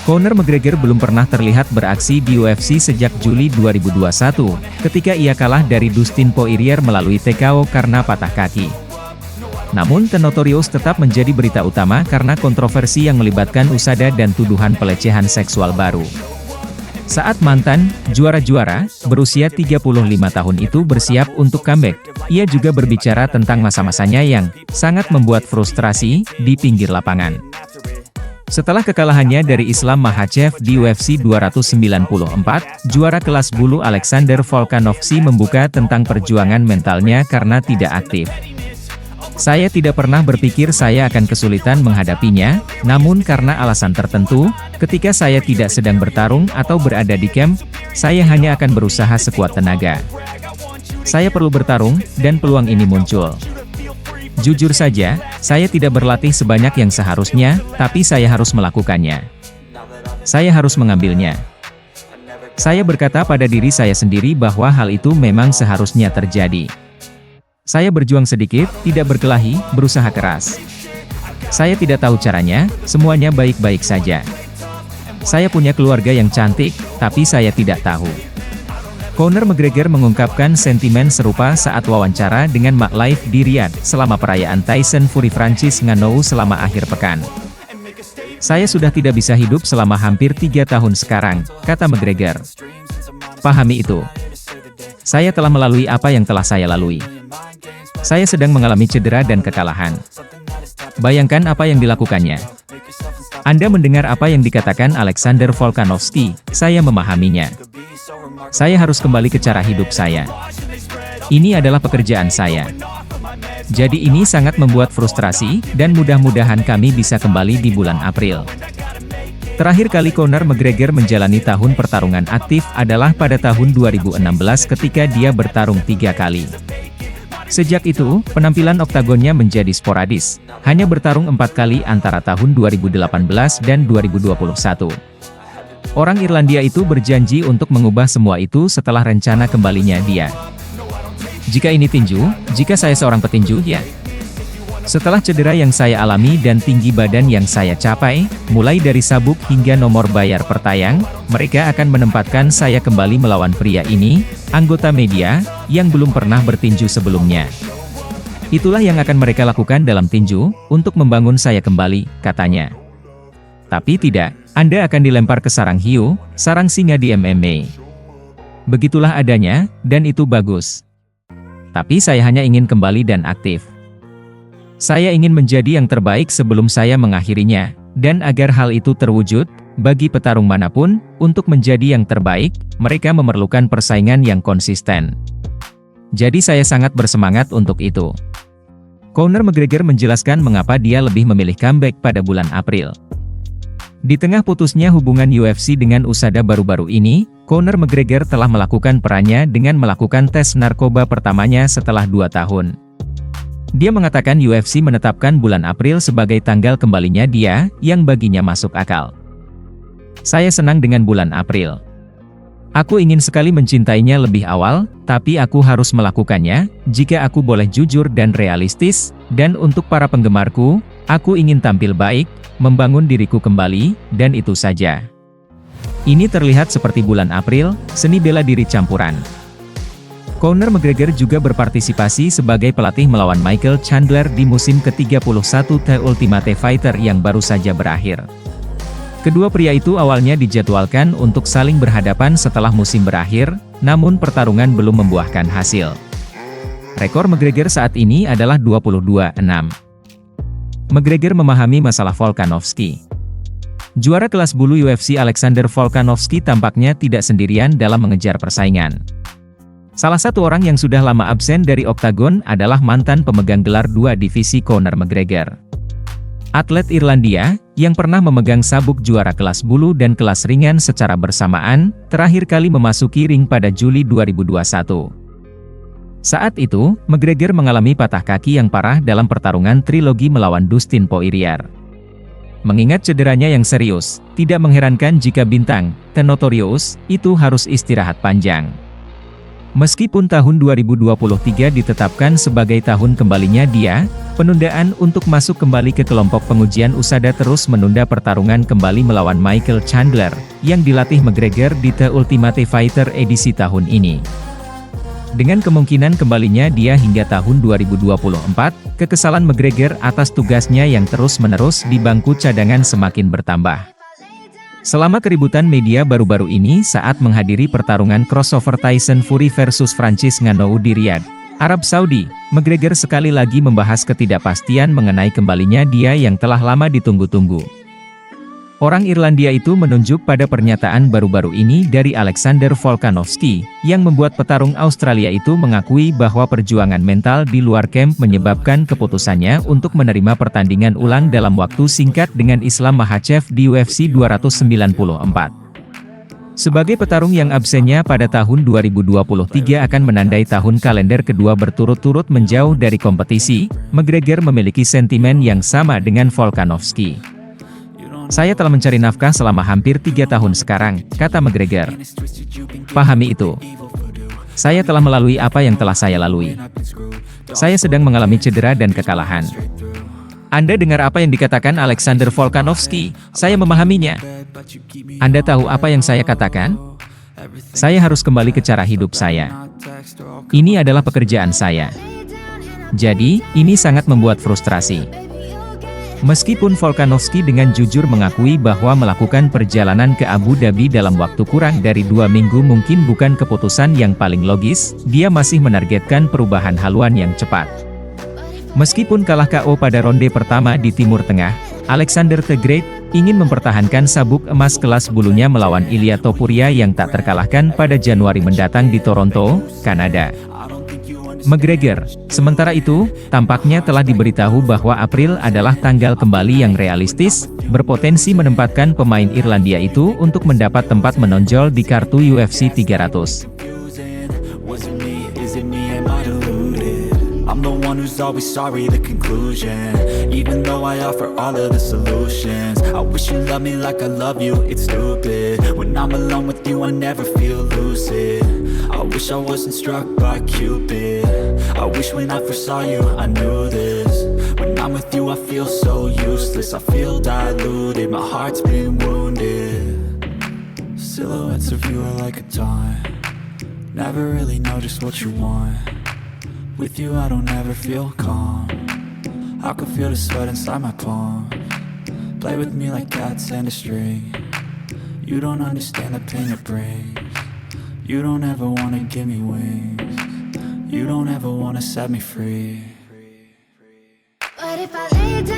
Conor McGregor belum pernah terlihat beraksi di UFC sejak Juli 2021, ketika ia kalah dari Dustin Poirier melalui TKO karena patah kaki. Namun The Notorious tetap menjadi berita utama karena kontroversi yang melibatkan USADA dan tuduhan pelecehan seksual baru. Saat mantan juara-juara, berusia 35 tahun itu bersiap untuk comeback, ia juga berbicara tentang masa-masanya yang sangat membuat frustrasi di pinggir lapangan. Setelah kekalahannya dari Islam Makhachev di UFC 294, juara kelas bulu Alexander Volkanovski membuka tentang perjuangan mentalnya karena tidak aktif. Saya tidak pernah berpikir saya akan kesulitan menghadapinya, namun karena alasan tertentu, ketika saya tidak sedang bertarung atau berada di camp, saya hanya akan berusaha sekuat tenaga. Saya perlu bertarung, dan peluang ini muncul. Jujur saja, saya tidak berlatih sebanyak yang seharusnya, tapi saya harus melakukannya. Saya harus mengambilnya. Saya berkata pada diri saya sendiri bahwa hal itu memang seharusnya terjadi. Saya berjuang sedikit, tidak berkelahi, berusaha keras. Saya tidak tahu caranya, semuanya baik-baik saja. Saya punya keluarga yang cantik, tapi saya tidak tahu. Conor McGregor mengungkapkan sentimen serupa saat wawancara dengan Mak Live di Riyadh selama perayaan Tyson Fury Francis Ngannou selama akhir pekan. Saya sudah tidak bisa hidup selama hampir 3 tahun sekarang, kata McGregor. Pahami itu. Saya telah melalui apa yang telah saya lalui. Saya sedang mengalami cedera dan kekalahan. Bayangkan apa yang dilakukannya. Anda mendengar apa yang dikatakan Alexander Volkanovski, saya memahaminya. Saya harus kembali ke cara hidup saya. Ini adalah pekerjaan saya. Jadi ini sangat membuat frustrasi, dan mudah-mudahan kami bisa kembali di bulan April. Terakhir kali Conor McGregor menjalani tahun pertarungan aktif adalah pada tahun 2016 ketika dia bertarung 3 kali. Sejak itu, penampilan oktagonnya menjadi sporadis, hanya bertarung 4 kali antara tahun 2018 dan 2021. Orang Irlandia itu berjanji untuk mengubah semua itu setelah rencana kembalinya dia. Jika ini tinju, jika saya seorang petinju, ya. Setelah cedera yang saya alami dan tinggi badan yang saya capai, mulai dari sabuk hingga nomor bayar per tayang, mereka akan menempatkan saya kembali melawan pria ini, anggota media, yang belum pernah bertinju sebelumnya. Itulah yang akan mereka lakukan dalam tinju, untuk membangun saya kembali, katanya. Tapi tidak, Anda akan dilempar ke sarang hiu, sarang singa di MMA. Begitulah adanya, dan itu bagus. Tapi saya hanya ingin kembali dan aktif. Saya ingin menjadi yang terbaik sebelum saya mengakhirinya, dan agar hal itu terwujud, bagi petarung manapun, untuk menjadi yang terbaik, mereka memerlukan persaingan yang konsisten. Jadi saya sangat bersemangat untuk itu. Conor McGregor menjelaskan mengapa dia lebih memilih comeback pada bulan April. Di tengah putusnya hubungan UFC dengan USADA baru-baru ini, Conor McGregor telah melakukan perannya dengan melakukan tes narkoba pertamanya setelah 2 tahun. Dia mengatakan UFC menetapkan bulan April sebagai tanggal kembalinya dia, yang baginya masuk akal. Saya senang dengan bulan April. Aku ingin sekali mencintainya lebih awal, tapi aku harus melakukannya, jika aku boleh jujur dan realistis, dan untuk para penggemarku, aku ingin tampil baik, membangun diriku kembali, dan itu saja. Ini terlihat seperti bulan April, seni bela diri campuran. Conor McGregor juga berpartisipasi sebagai pelatih melawan Michael Chandler di musim ke-31 The Ultimate Fighter yang baru saja berakhir. Kedua pria itu awalnya dijadwalkan untuk saling berhadapan setelah musim berakhir, namun pertarungan belum membuahkan hasil. Rekor McGregor saat ini adalah 22-6. McGregor memahami masalah Volkanovski. Juara kelas bulu UFC Alexander Volkanovski tampaknya tidak sendirian dalam mengejar persaingan. Salah satu orang yang sudah lama absen dari oktagon adalah mantan pemegang gelar 2 divisi Conor McGregor. Atlet Irlandia, yang pernah memegang sabuk juara kelas bulu dan kelas ringan secara bersamaan, terakhir kali memasuki ring pada Juli 2021. Saat itu, McGregor mengalami patah kaki yang parah dalam pertarungan trilogi melawan Dustin Poirier. Mengingat cederanya yang serius, tidak mengherankan jika bintang The Notorious itu harus istirahat panjang. Meskipun tahun 2023 ditetapkan sebagai tahun kembalinya dia, penundaan untuk masuk kembali ke kelompok pengujian USADA terus menunda pertarungan kembali melawan Michael Chandler, yang dilatih McGregor di The Ultimate Fighter edisi tahun ini. Dengan kemungkinan kembalinya dia hingga tahun 2024, kekesalan McGregor atas tugasnya yang terus-menerus di bangku cadangan semakin bertambah. Selama keributan media baru-baru ini saat menghadiri pertarungan crossover Tyson Fury versus Francis Ngannou di Riyadh, Arab Saudi, McGregor sekali lagi membahas ketidakpastian mengenai kembalinya dia yang telah lama ditunggu-tunggu. Orang Irlandia itu menunjuk pada pernyataan baru-baru ini dari Alexander Volkanovski, yang membuat petarung Australia itu mengakui bahwa perjuangan mental di luar camp menyebabkan keputusannya untuk menerima pertandingan ulang dalam waktu singkat dengan Islam Makhachev di UFC 294. Sebagai petarung yang absennya pada tahun 2023 akan menandai tahun kalender kedua berturut-turut menjauh dari kompetisi, McGregor memiliki sentimen yang sama dengan Volkanovski. Saya telah mencari nafkah selama hampir 3 tahun sekarang, kata McGregor. Pahami itu. Saya telah melalui apa yang telah saya lalui. Saya sedang mengalami cedera dan kekalahan. Anda dengar apa yang dikatakan Alexander Volkanovski? Saya memahaminya. Anda tahu apa yang saya katakan? Saya harus kembali ke cara hidup saya. Ini adalah pekerjaan saya. Jadi, ini sangat membuat frustrasi. Meskipun Volkanovski dengan jujur mengakui bahwa melakukan perjalanan ke Abu Dhabi dalam waktu kurang dari 2 minggu mungkin bukan keputusan yang paling logis, dia masih menargetkan perubahan haluan yang cepat. Meskipun kalah KO pada ronde pertama di Timur Tengah, Alexander the Great ingin mempertahankan sabuk emas kelas bulunya melawan Ilia Topuria yang tak terkalahkan pada Januari mendatang di Toronto, Kanada. McGregor, sementara itu, tampaknya telah diberitahu bahwa April adalah tanggal kembali yang realistis, berpotensi menempatkan pemain Irlandia itu untuk mendapat tempat menonjol di kartu UFC 300. I'm the one who's always sorry, the conclusion. Even though I offer all of the solutions, I wish you loved me like I love you, it's stupid. When I'm alone with you, I never feel lucid. I wish I wasn't struck by Cupid. I wish when I first saw you, I knew this. When I'm with you, I feel so useless. I feel diluted, my heart's been wounded. Silhouettes of you are like a taunt. Never really know just what you want. With you I don't ever feel calm. I can feel the sweat inside my palm. Play with me like cats and a string. You don't understand the pain it brings. You don't ever wanna give me wings. You don't ever wanna set me free. But if I lay down